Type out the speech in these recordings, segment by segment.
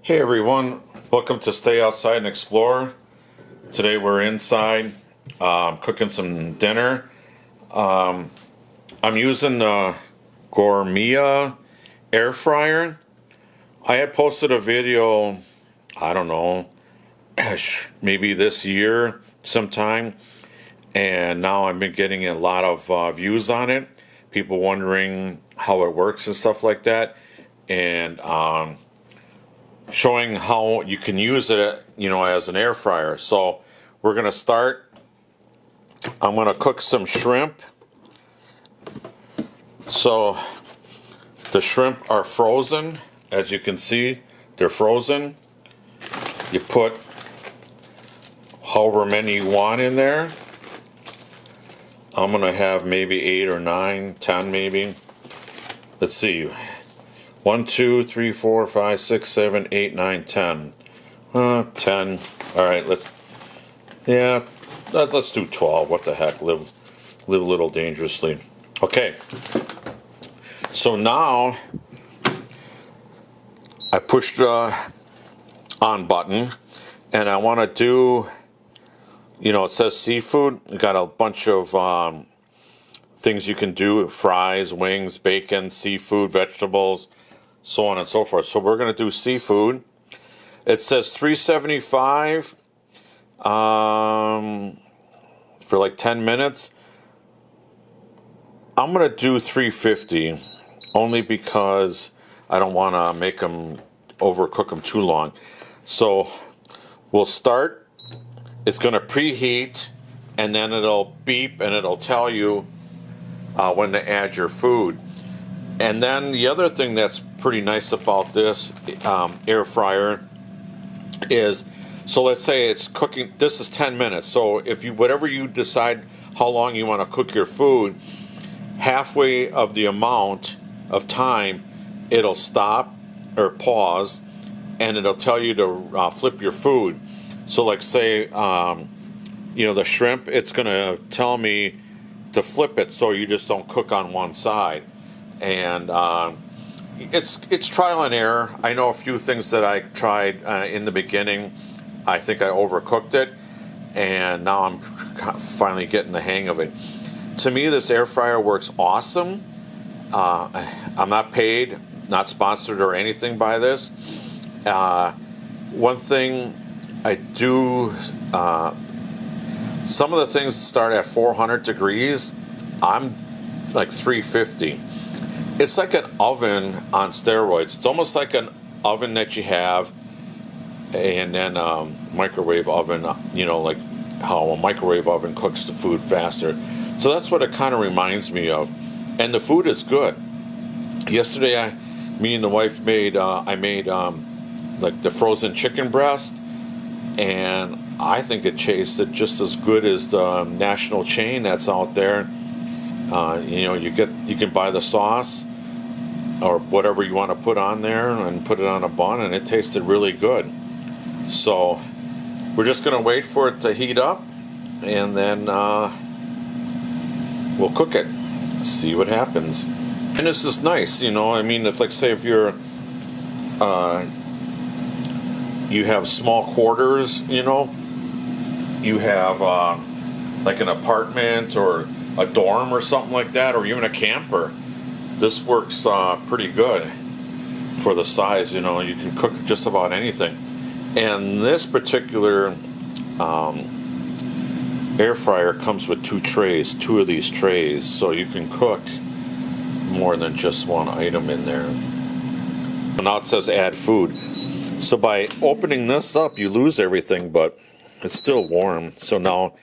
Hey everyone, welcome to Stay Outside and Explore. Today we're inside cooking some dinner. I'm using the Gourmia air fryer. I had posted a video, I don't know, maybe this year sometime, and now I've been getting a lot of views on it. People wondering how it works and stuff like that, and showing how you can use it, as an air fryer. So we're gonna start. I'm gonna cook some shrimp. So the shrimp are frozen, as you can see, they're frozen. You put however many you want in there. I'm gonna have maybe 8 or 9, 10 maybe. Let's see. 1, 2, 3, 4, 5, 6, 7, 8, 9, 10. 10. All right, let's do 12. What the heck? Live a little dangerously. Okay. So now I pushed the on button, and I want to do. It says seafood. We got a bunch of things you can do: fries, wings, bacon, seafood, vegetables, so on and so forth. So we're going to do seafood. It says $3.75 for like 10 minutes. I'm going to do $3.50 only because I don't want to make them overcook them too long. So we'll start. It's going to preheat, and then it'll beep and it'll tell you when to add your food. And then the other thing that's pretty nice about this air fryer is, so let's say it's cooking, this is 10 minutes. So if whatever you decide how long you want to cook your food, halfway of the amount of time, it'll stop or pause, and it'll tell you to flip your food. So like say, the shrimp, it's going to tell me to flip it so you just don't cook on one side. And it's trial and error. I know a few things that I tried in the beginning. I think I overcooked it, and now I'm finally getting the hang of it. To me, this air fryer works awesome. I'm not paid, not sponsored or anything by this. One thing I do, some of the things start at 400 degrees. I'm like 350. It's like an oven on steroids. It's almost like an oven that you have, and then microwave oven, like how a microwave oven cooks the food faster. So that's what it kind of reminds me of. And the food is good. Yesterday, me and the wife made like the frozen chicken breast, and I think it tasted just as good as the national chain that's out there. You can buy the sauce or whatever you want to put on there and put it on a bun, and it tasted really good. So we're just going to wait for it to heat up, and then we'll cook it, see what happens. And this is nice, if like say if you're you have small quarters, you have like an apartment or a dorm or something like that, or even a camper. This works pretty good for the size. You can cook just about anything. And this particular air fryer comes with two of these trays, so you can cook more than just one item in there. And now it says add food. So by opening this up, you lose everything, but it's still warm. So now,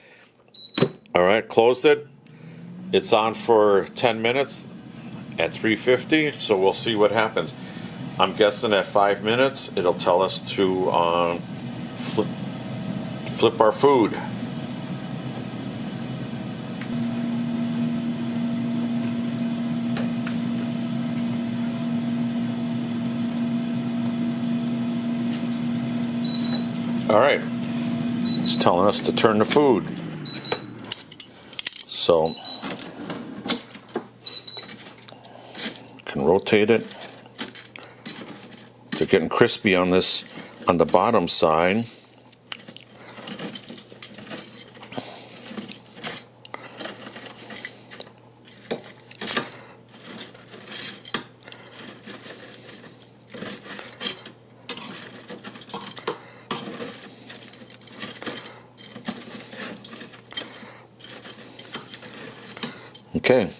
all right, closed it. It's on for 10 minutes at 350, so we'll see what happens. I'm guessing at 5 minutes, it'll tell us to flip our food. All right, it's telling us to turn the food. So can rotate it. They're getting crispy on this on the bottom side. Okay,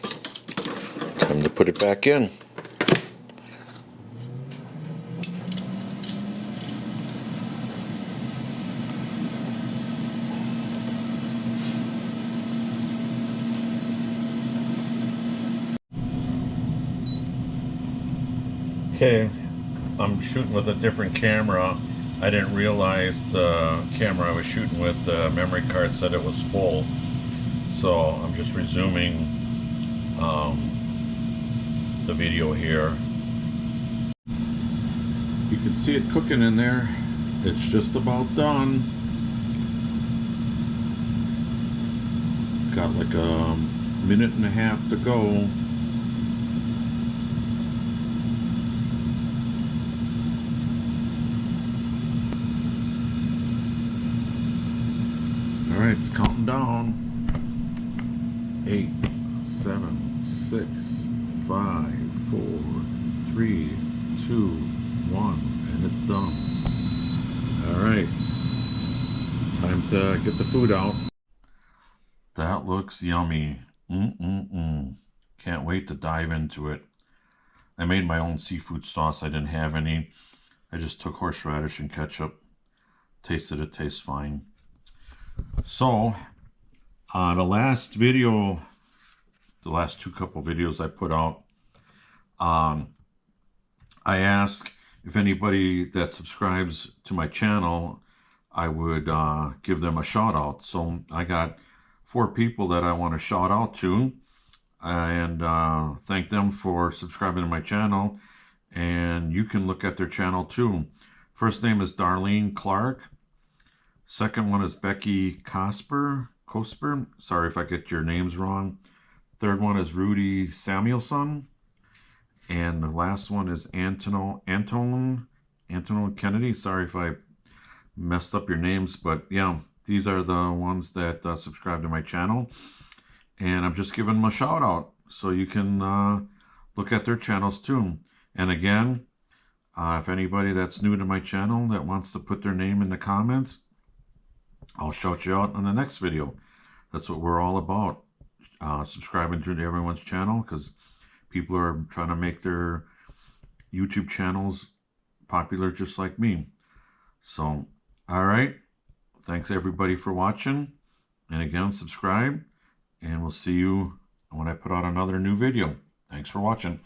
time to put it back in. Okay, I'm shooting with a different camera. I didn't realize the camera I was shooting with, the memory card said it was full. So I'm just resuming the video here. You can see it cooking in there. It's just about done. Got like a minute and a half to go. All right, it's counting down. 8, 7, 6, 5, 4, 3, 2, 1, and it's done. All right, time to get the food out. That looks yummy. Can't wait to dive into it. I made my own seafood sauce. I didn't have any. I just took horseradish and ketchup. Tasted it, tastes fine. So, the last video, the last couple videos I put out, I asked if anybody that subscribes to my channel, I would give them a shout out. So I got 4 people that I want to shout out to and thank them for subscribing to my channel. And you can look at their channel too. First name is Darlene Clark. Second one is Becky Cosper. Sorry if I get your names wrong. Third one is Rudy Samuelson. And the last one is Anton Kennedy. Sorry if I messed up your names, but yeah, these are the ones that subscribe to my channel. And I'm just giving them a shout out so you can look at their channels too. And again, if anybody that's new to my channel that wants to put their name in the comments, I'll shout you out in the next video. That's what we're all about. Subscribing to everyone's channel, because people are trying to make their YouTube channels popular just like me. So, all right. Thanks everybody for watching. And again, subscribe. And we'll see you when I put out another new video. Thanks for watching.